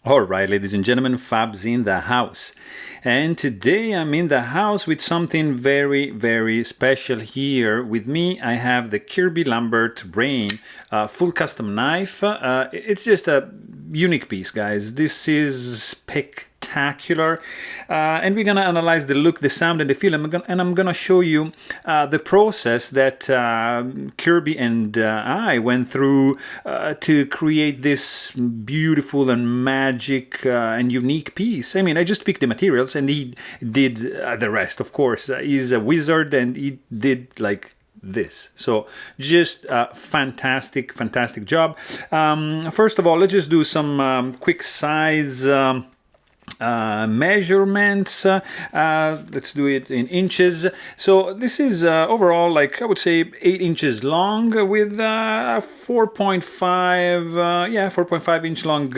Alright, ladies and gentlemen, Fab's in the house. And today I'm in the house with something very, very special here. With me, I have the Kirby Lambert Raine full custom knife. It's just a unique piece, guys. This is spectacular. And we're gonna analyze the look, the sound, and the feel. And I'm gonna show you the process that Kirby and I went through to create this beautiful and magic and unique piece. I mean, I just picked the materials and he did the rest. Of course, he's a wizard and he did like this. So just fantastic job. First of all, let's just do some quick size measurements. Let's do it in inches. So this is overall, like I would say, 8 inches long with 4.5 inch long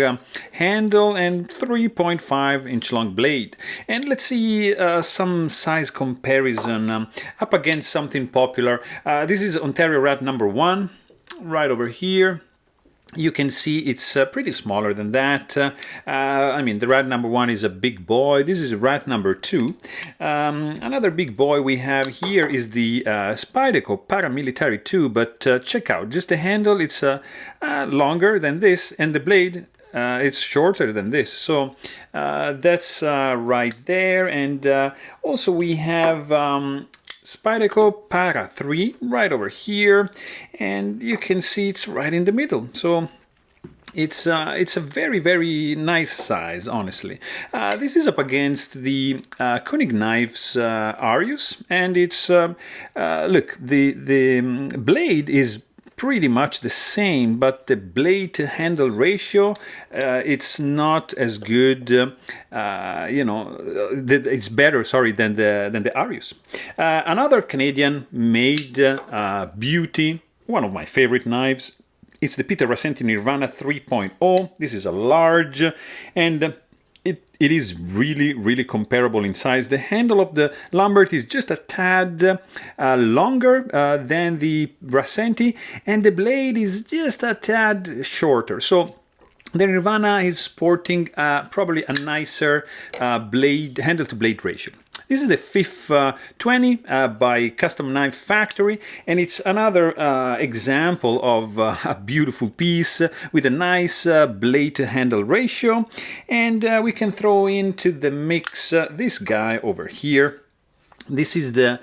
handle and 3.5 inch long blade. And let's see some size comparison up against something popular. This is Ontario Rat number 1 right over here. You can see it's pretty smaller than that. I mean, the rat number 1 is a big boy. This is rat number 2. Another big boy we have here is the Spyderco Paramilitary 2, but check out, just the handle, it's longer than this, and the blade, it's shorter than this. So that's right there. And also we have Spyderco Para 3 right over here, and you can see it's right in the middle. So it's a very nice size, honestly. This is up against the Pocketknife's Arius, and it's look, the blade is pretty much the same, but the blade to handle ratio, it's not as good, it's better, sorry, than the Arius. Another Canadian made beauty, one of my favorite knives. It's the Peter Rasenti Nirvana 3.0. This is a large, and it is really comparable in size. The handle of the Lambert is just a tad longer than the Rasenti, and the blade is just a tad shorter. So the Nirvana is sporting probably a nicer blade handle to blade ratio. This is the FIF 20 by Custom Knife Factory, and it's another example of a beautiful piece with a nice blade to handle ratio. And we can throw into the mix this guy over here. This is the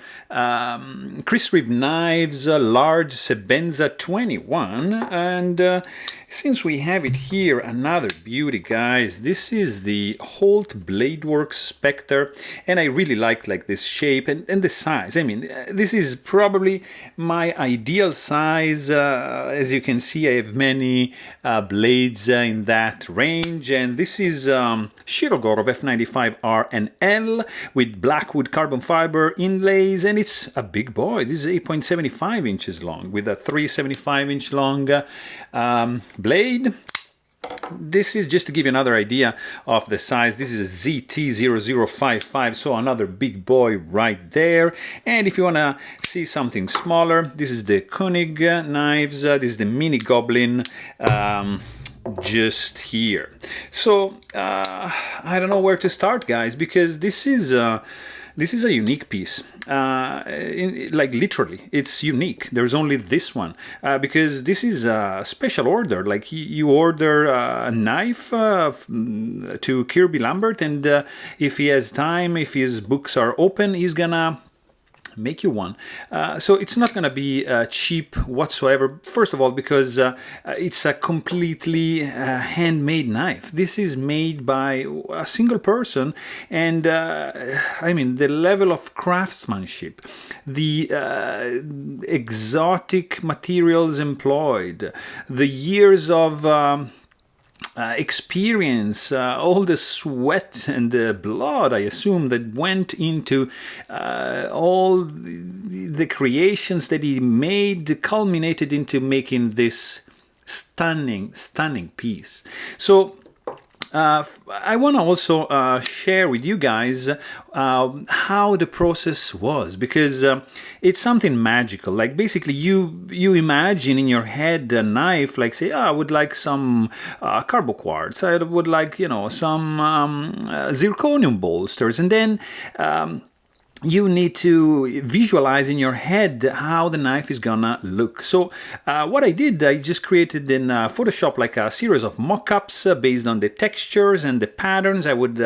Chris Reeve Knives large Sebenza 21, and since we have it here, another beauty, guys. This is the Holt Bladeworks Spectre, and I really like this shape and the size. I mean, this is probably my ideal size. As you can see, I have many blades in that range, and this is Shirogorov F95R and L with Blackwood carbon fiber inlays, and it's a big boy. This is 8.75 inches long with a 3.75-inch long blade. This is just to give you another idea of the size. This is a ZT0055, so another big boy right there. And if you want to see something smaller, this is the Koenig knives. This is the Mini Goblin just here. So I don't know where to start, guys, because this is a unique piece. Like literally, it's unique. There's only this one because this is a special order. Like you order a knife to Kirby Lambert, and if he has time, if his books are open, he's gonna make you one. So it's not going to be cheap whatsoever. First of all, because it's a completely handmade knife. This is made by a single person, and I mean, the level of craftsmanship, the exotic materials employed, the years of experience, all the sweat and the blood, I assume, that went into all the creations that he made, culminated into making this stunning piece. So I want to also share with you guys how the process was, because it's something magical. Like basically you imagine in your head a knife, like say, I would like some carbo quartz, I would like, you know, some zirconium bolsters, and then you need to visualize in your head how the knife is gonna look. So what I did, I just created in Photoshop like a series of mock-ups based on the textures and the patterns I would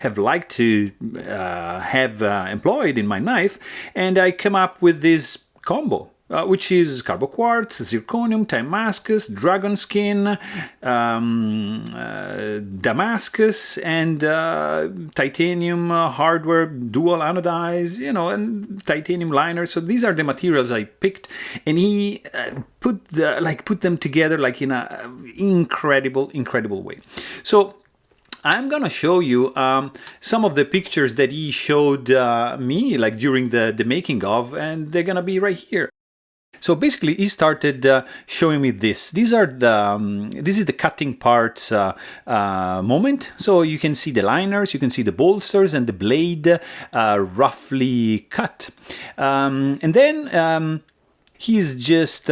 have liked to have employed in my knife, and I came up with this combo. Which is carbo quartz, zirconium, Damascus, dragon skin, Damascus, and titanium hardware, dual anodize, you know, and titanium liners. So these are the materials I picked, and he put them together like in a incredible way. So I'm gonna show you some of the pictures that he showed me like during the making of, and they're gonna be right here. So basically, he started showing me this. These are this is the cutting parts moment. So you can see the liners, you can see the bolsters, and the blade roughly cut. And then he's just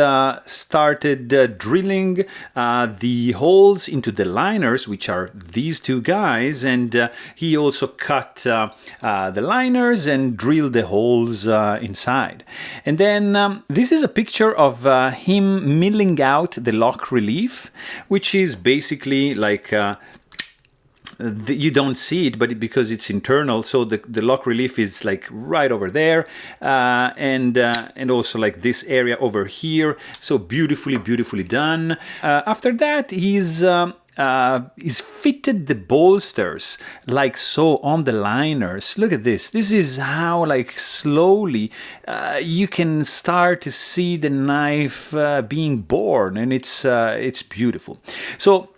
started drilling the holes into the liners, which are these two guys, and he also cut the liners and drilled the holes inside. And then this is a picture of him milling out the lock relief, which is basically like you don't see it, but because it's internal, so the lock relief is like right over there, and also like this area over here. So beautifully done. After that, he's fitted the bolsters like so on the liners. Look at this. This is how like slowly you can start to see the knife being born, and it's beautiful. So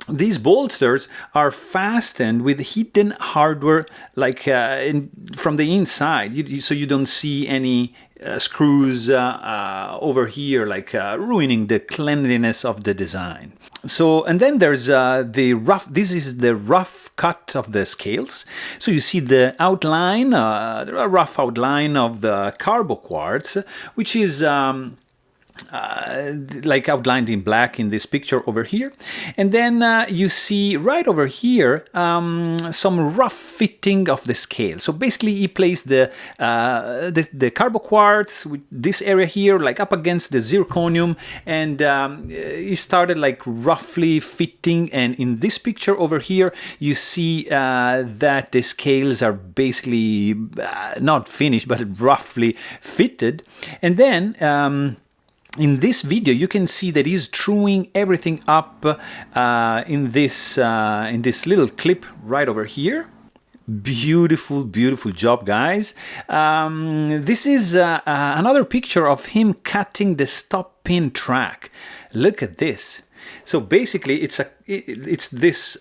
these bolsters are fastened with hidden hardware, like from the inside, so you don't see any screws over here, like ruining the cleanliness of the design. So, and then there's the rough. This is the rough cut of the scales. So you see the outline, a rough outline of the carbo quartz, which is like outlined in black in this picture over here. And then you see right over here some rough fitting of the scale. So basically he placed the carbo quartz with this area here like up against the zirconium, and he started like roughly fitting. And in this picture over here you see that the scales are basically not finished but roughly fitted. And then in this video, you can see that he's truing everything up in this little clip right over here. Beautiful job, guys. This is another picture of him cutting the stop pin track. Look at this. So basically, it's this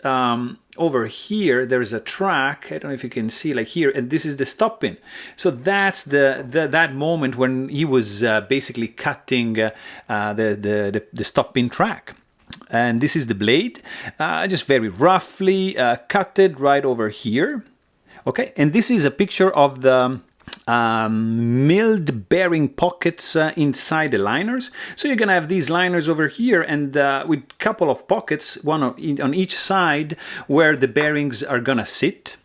over here. There's a track. I don't know if you can see, like here, and this is the stop pin. So that's that moment when he was basically cutting the stop pin track. And this is the blade, just very roughly cut it right over here. Okay, and this is a picture of the milled bearing pockets inside the liners. So you're gonna have these liners over here, and with a couple of pockets, one on each side, where the bearings are gonna sit.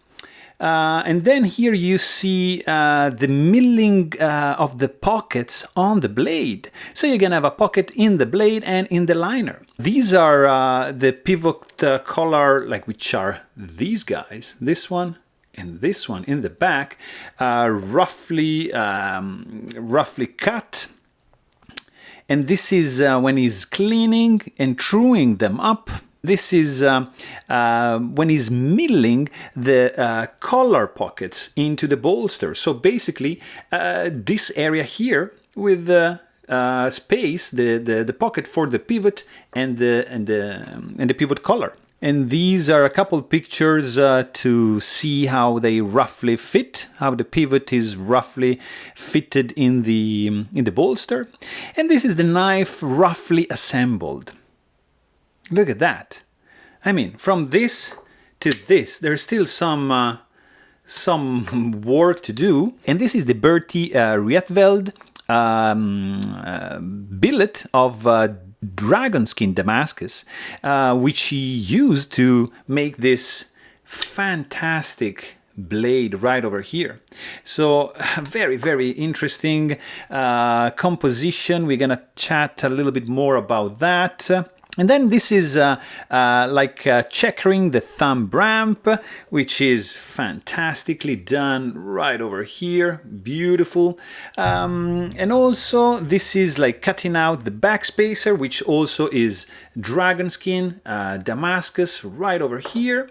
And then here you see the milling of the pockets on the blade. So you're gonna have a pocket in the blade and in the liner. These are the pivot collar, like which are these guys, this one and this one in the back, roughly cut. And this is when he's cleaning and truing them up. This is when he's milling the collar pockets into the bolster. So basically, this area here with the space, the pocket for the pivot and the pivot collar. And these are a couple pictures to see how they roughly fit, how the pivot is roughly fitted in the bolster. And this is the knife roughly assembled. Look at that. I mean, from this to this. There's still some work to do. And this is the Bertie Rietveld billet of dragon skin Damascus, which he used to make this fantastic blade right over here. So very, very interesting composition. We're gonna chat a little bit more about that. And then this is like checkering the thumb ramp, which is fantastically done right over here. Beautiful. And also this is like cutting out the backspacer, which also is dragon skin, Damascus right over here.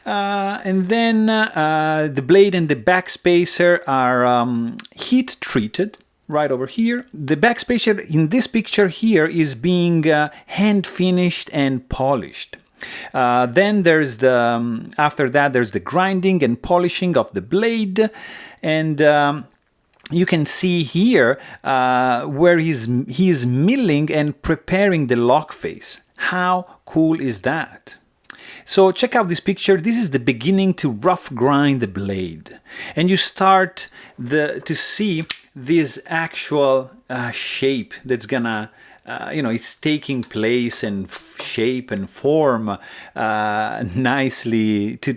And then the blade and the backspacer are heat treated right over here. The backspacer in this picture here is being hand finished and polished. Then there's the after that there's the grinding and polishing of the blade, and you can see here where he's milling and preparing the lock face. How cool is that? So check out this picture. This is the beginning to rough grind the blade, and you start to see this actual shape that's gonna, it's taking place and shape and form nicely to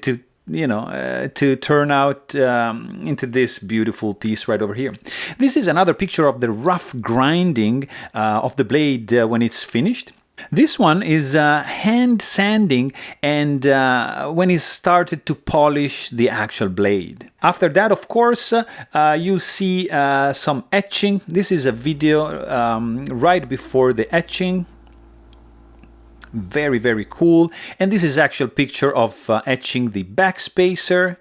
turn out into this beautiful piece right over here. This is another picture of the rough grinding of the blade when it's finished. This one is hand sanding and when he started to polish the actual blade. After that, of course, you'll see some etching. This is a video right before the etching. Very, very cool. And this is actual picture of etching the backspacer.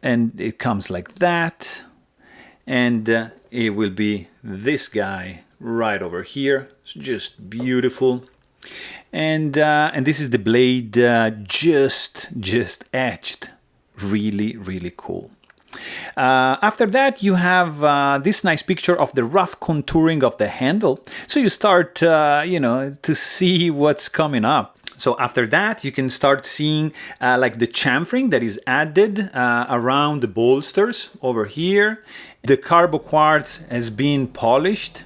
And it comes like that. And it will be this guy right over here. It's just beautiful. And this is the blade just etched. Really, really cool. After that, you have this nice picture of the rough contouring of the handle. So you start, to see what's coming up. So after that, you can start seeing like the chamfering that is added around the bolsters over here. The carbo quartz has been polished,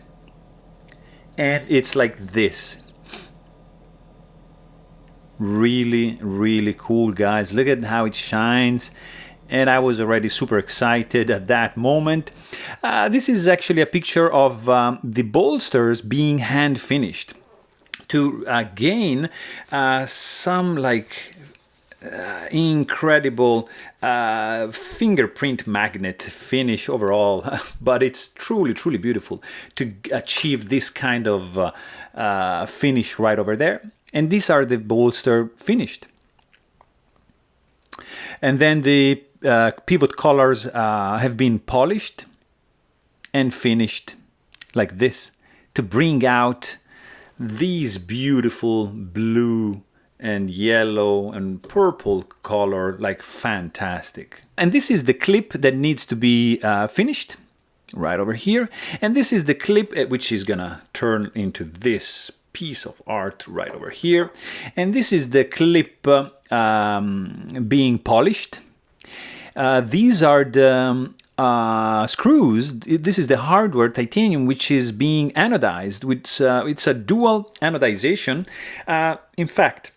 and it's like this. Really, really cool, guys. Look at how it shines. And I was already super excited at that moment. This is actually a picture of the bolsters being hand finished to gain some like incredible fingerprint magnet finish overall. But it's truly, truly beautiful to achieve this kind of finish right over there. And these are the bolster finished. And then the pivot collars have been polished and finished like this to bring out these beautiful blue and yellow and purple color, like fantastic. And this is the clip that needs to be finished right over here. And this is the clip which is gonna turn into this piece of art right over here. And this is the clip being polished. These are the screws. This is the hardware titanium which is being anodized. It's a dual anodization. In fact,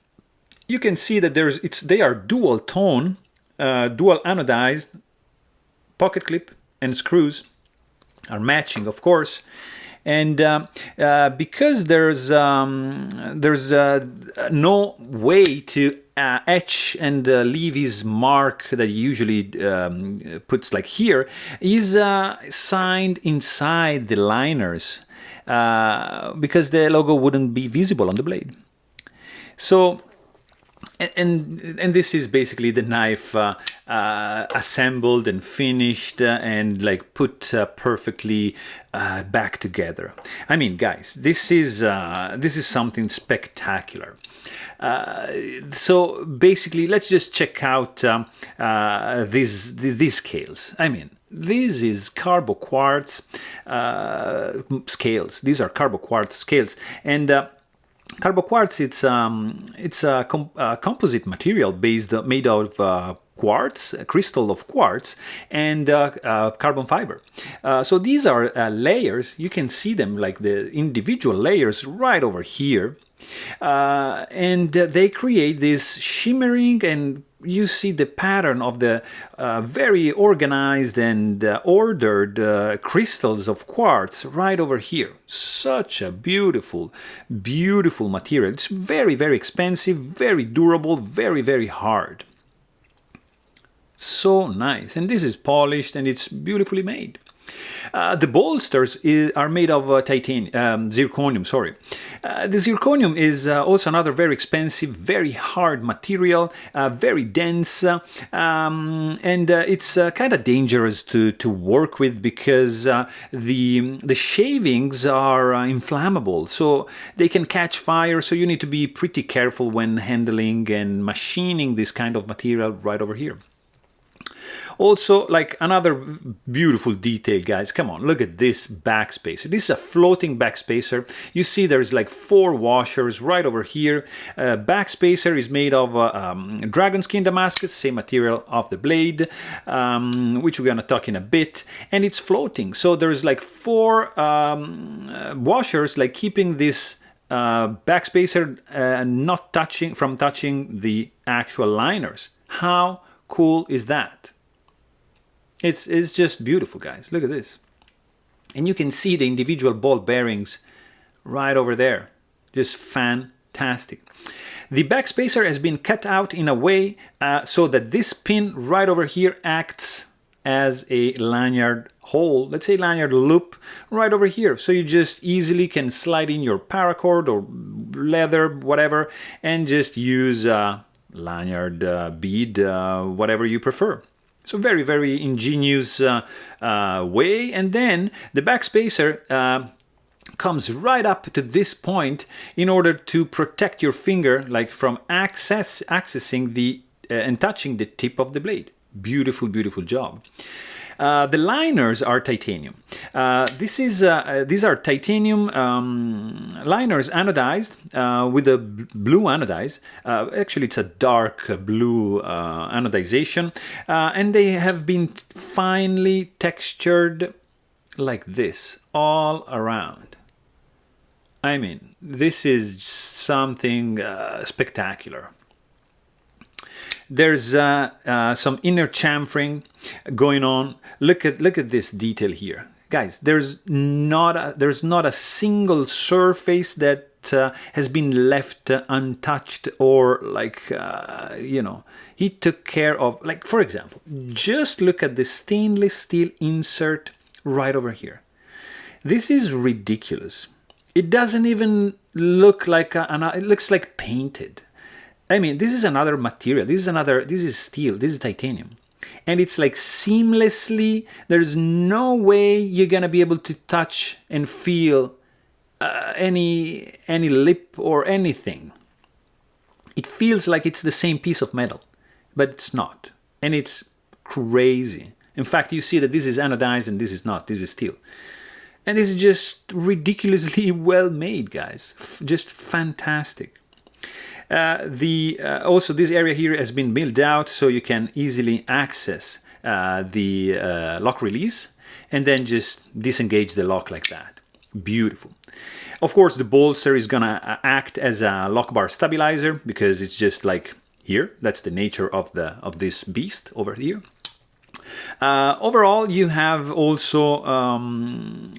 you can see that they are dual tone, dual anodized. Pocket clip and screws are matching, of course. And because there's no way to etch and leave his mark that he usually puts like here, is signed inside the liners because the logo wouldn't be visible on the blade. So, and this is basically the knife assembled and finished and like put perfectly back together. I mean, guys, this is something spectacular. So basically, let's just check out these scales. I mean, this is carbo quartz scales. These are carbo quartz scales, and Carbo quartz, it's a composite material made of quartz, a crystal of quartz, and carbon fiber. So these are layers. You can see them like the individual layers right over here. And they create this shimmering, and you see the pattern of the very organized and ordered crystals of quartz right over here. Such a beautiful, beautiful material. It's very, very expensive, very durable, very, very hard. So nice. And this is polished and it's beautifully made. The bolsters are made of zirconium. Sorry, the zirconium is also another very expensive, very hard material, very dense, and it's kind of dangerous to work with because the shavings are inflammable, so they can catch fire. So you need to be pretty careful when handling and machining this kind of material right over here. Also, like another beautiful detail, guys, come on, look at this backspacer. This is a floating backspacer. You see there's like 4 washers right over here. Backspacer is made of dragon skin Damascus, same material of the blade, which we're gonna talk in a bit, and it's floating. So there's like 4 washers, like keeping this backspacer not touching the actual liners. How cool is that? It's just beautiful, guys. Look at this. And you can see the individual ball bearings right over there. Just fantastic. The backspacer has been cut out in a way so that this pin right over here acts as a lanyard hole, let's say lanyard loop right over here. So you just easily can slide in your paracord or leather, whatever, and just use lanyard bead, whatever you prefer. So very, very ingenious way. And then the backspacer comes right up to this point in order to protect your finger, like from accessing the and touching the tip of the blade. Beautiful, beautiful job. The liners are titanium. These are titanium liners anodized with a blue anodize. Actually, it's a dark blue anodization. And they have been finely textured like this all around. I mean, this is something spectacular. There's some inner chamfering going on. Look at this detail here, guys. There's not a single surface that has been left untouched, or like he took care of. Like, for example, just look at the stainless steel insert right over here. This is ridiculous. It doesn't even look like it looks like painted. I mean, this is another material. This is steel. This is titanium. And it's like seamlessly, there's no way you're going to be able to touch and feel any lip or anything. It feels like it's the same piece of metal, but it's not. And it's crazy. In fact, you see that this is anodized and this is not. This is steel. And this is just ridiculously well made, guys. Just fantastic. Also, this area here has been milled out so you can easily access the lock release and then just disengage the lock like that. Beautiful. Of course, the bolster is gonna act as a lock bar stabilizer because it's just like here. That's the nature of this beast over here. Overall, you have also,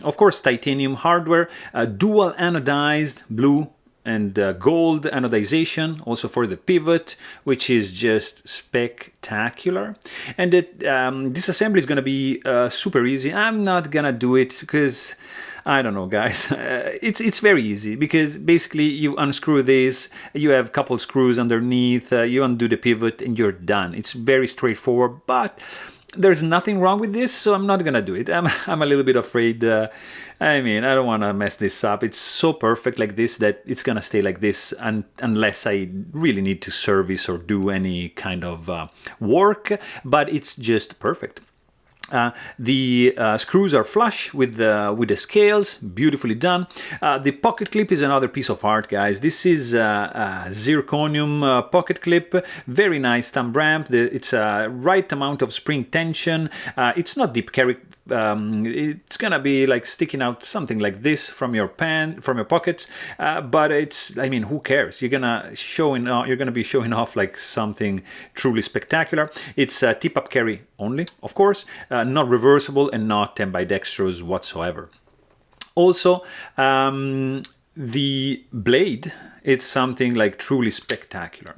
of course, titanium hardware, dual anodized blue and gold anodization, also for the pivot, which is just spectacular. And this assembly is going to be super easy. I'm not going to do it because, I don't know, guys. It's very easy because basically you unscrew this, you have a couple screws underneath, you undo the pivot, and you're done. It's very straightforward, but there's nothing wrong with this, so I'm not gonna do it. I'm a little bit afraid. I mean, I don't want to mess this up. It's so perfect like this that it's gonna stay like this unless I really need to service or do any kind of work, but it's just perfect. The screws are flush with the scales, beautifully done. The pocket clip is another piece of art, guys. This is a zirconium pocket clip, very nice thumb ramp. It's a right amount of spring tension. It's not deep carry. It's gonna be like sticking out something like this from your pockets, but it's, I mean, who cares? You're gonna be showing off like something truly spectacular. It's a tip-up carry only, of course, not reversible and not ambidextrous whatsoever. Also, the blade, it's something like truly spectacular.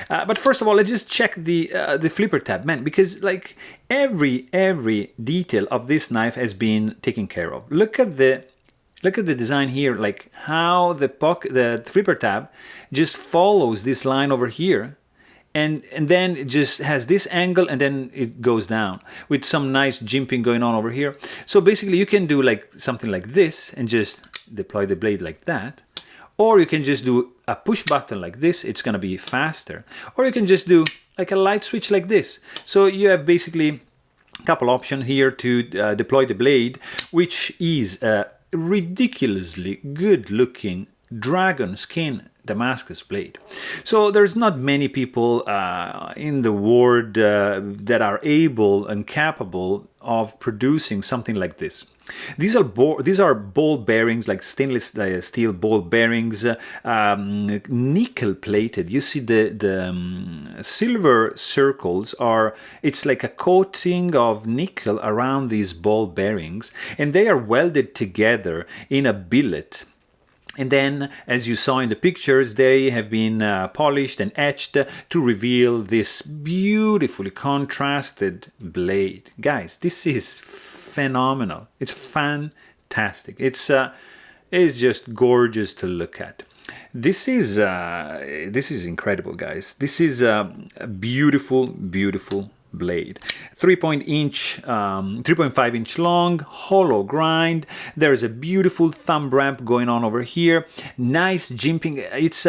But first of all, let's just check the flipper tab, man, because like every detail of this knife has been taken care of. Look at the design here, like how the flipper tab just follows this line over here. And then it just has this angle and then it goes down with some nice jimping going on over here. So basically you can do like something like this and just deploy the blade like that. Or you can just do a push button like this, it's gonna be faster. Or you can just do like a light switch like this. So you have basically a couple options here to deploy the blade, which is a ridiculously good looking dragon skin Damascus blade. So there's not many people in the world that are able and capable of producing something like this. These are ball bearings, like stainless steel ball bearings, nickel plated. You see the silver circles are, it's like a coating of nickel around these ball bearings, and they are welded together in a billet. And then, as you saw in the pictures, they have been polished and etched to reveal this beautifully contrasted blade. Guys, this is phenomenal. It's fantastic. It's just gorgeous to look at. This is incredible, guys. This is a beautiful, beautiful blade. 3.5 inch long, hollow grind. There's a beautiful thumb ramp going on over here. Nice jimping. It's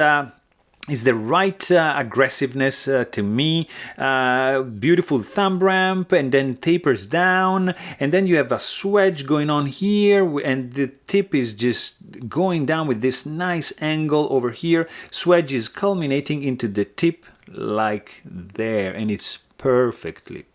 the right aggressiveness to me. Beautiful thumb ramp, and then tapers down, and then you have a swedge going on here, and the tip is just going down with this nice angle over here. Swedge is culminating into the tip like there, and it's perfectly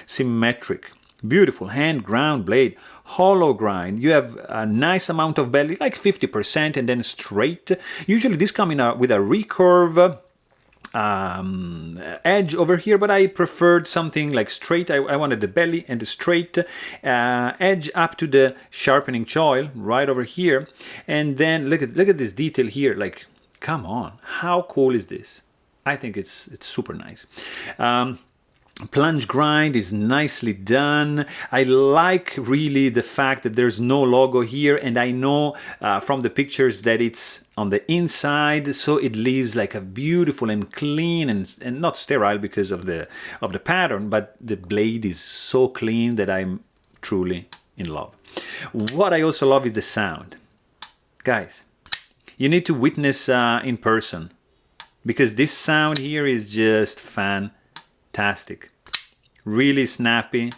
symmetric. Beautiful hand ground blade, hollow grind. You have a nice amount of belly, like 50%, and then straight. Usually this coming out with a recurve edge over here, but I preferred something like straight. I wanted the belly and the straight edge up to the sharpening choil right over here. And then look at this detail here. Like, come on, how cool is this? I think it's super nice. Plunge grind is nicely done. I like really the fact that there's no logo here, and I know from the pictures that it's on the inside, so it leaves like a beautiful and clean and not sterile because of the pattern, but the blade is so clean that I'm truly in love. What I also love is the sound. Guys, you need to witness in person, because this sound here is just fantastic. Really snappy,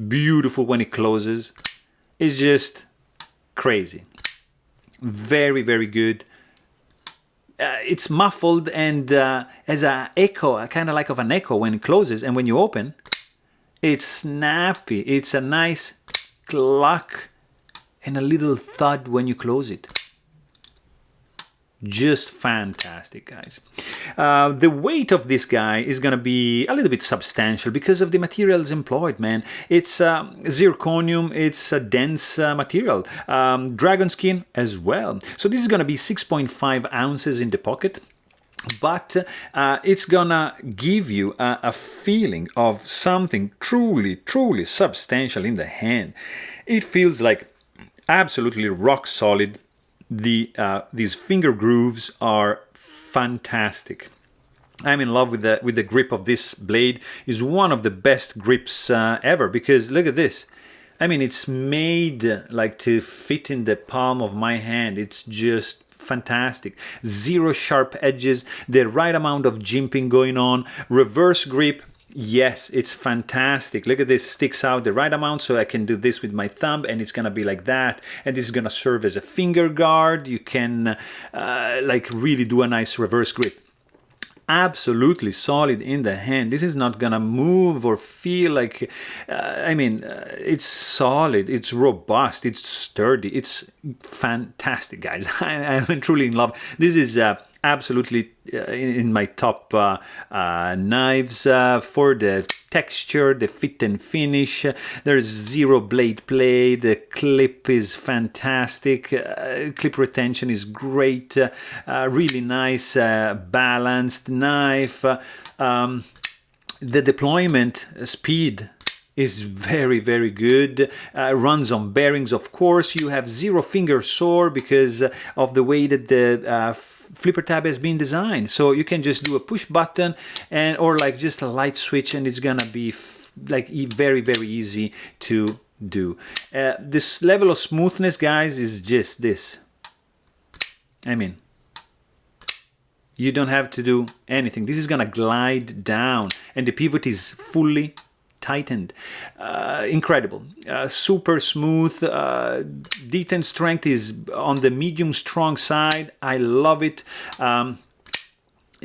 beautiful when it closes. It's just crazy. Very, very good. It's muffled and has an echo, kind of like of an echo when it closes, and when you open, it's snappy. It's a nice cluck and a little thud when you close it. Just fantastic, guys. The weight of this guy is gonna be a little bit substantial because of the materials employed, man. It's zirconium, it's a dense material. Dragon skin as well. So this is gonna be 6.5 ounces in the pocket, but it's gonna give you a feeling of something truly substantial in the hand. It feels like absolutely rock solid. These finger grooves are fantastic. I'm in love with the grip of this blade. It's one of the best grips ever, because look at this. I mean, it's made like to fit in the palm of my hand. It's just fantastic. Zero sharp edges, the right amount of jimping going on, reverse grip. Yes, it's fantastic. Look at this, sticks out the right amount, so I can do this with my thumb and it's gonna be like that. And this is gonna serve as a finger guard. You can like really do a nice reverse grip. Absolutely solid in the hand. This is not gonna move or feel like, it's solid, it's robust, it's sturdy, it's fantastic, guys. I'm truly in love. This is absolutely in my top knives for the texture, the fit and finish. There's zero blade play. The clip is fantastic. Clip retention is great. Really nice, balanced knife. The deployment speed is very, very good. Runs on bearings, of course. You have zero finger sore because of the way that the flipper tab has been designed. So you can just do a push button and or like just a light switch, and it's gonna be like very, very easy to do. This level of smoothness, guys, is just this. I mean, you don't have to do anything. This is gonna glide down, and the pivot is fully tightened. Incredible. Super smooth. Detent strength is on the medium strong side. I love it.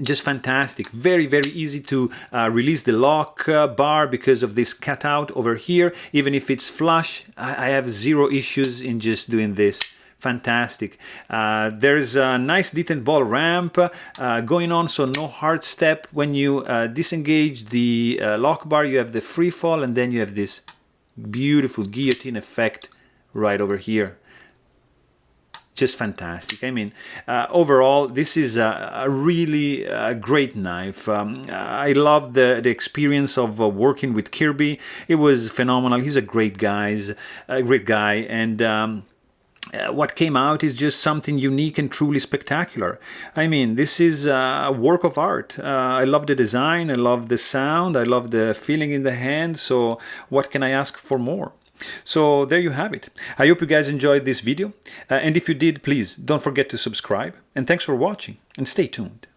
Just fantastic. Very, very easy to release the lock bar because of this cutout over here. Even if it's flush, I have zero issues in just doing this. Fantastic. There's a nice detent ball ramp going on, so no hard step. When you disengage the lock bar, you have the free fall, and then you have this beautiful guillotine effect right over here. Just fantastic. I mean, overall, this is a really great knife. I love the experience of working with Kirby. It was phenomenal. He's a great guy, and what came out is just something unique and truly spectacular. I mean, this is a work of art. I love the design, I love the sound, I love the feeling in the hand, so what can I ask for more? So there you have it. I hope you guys enjoyed this video, and if you did, please don't forget to subscribe, and thanks for watching, and stay tuned.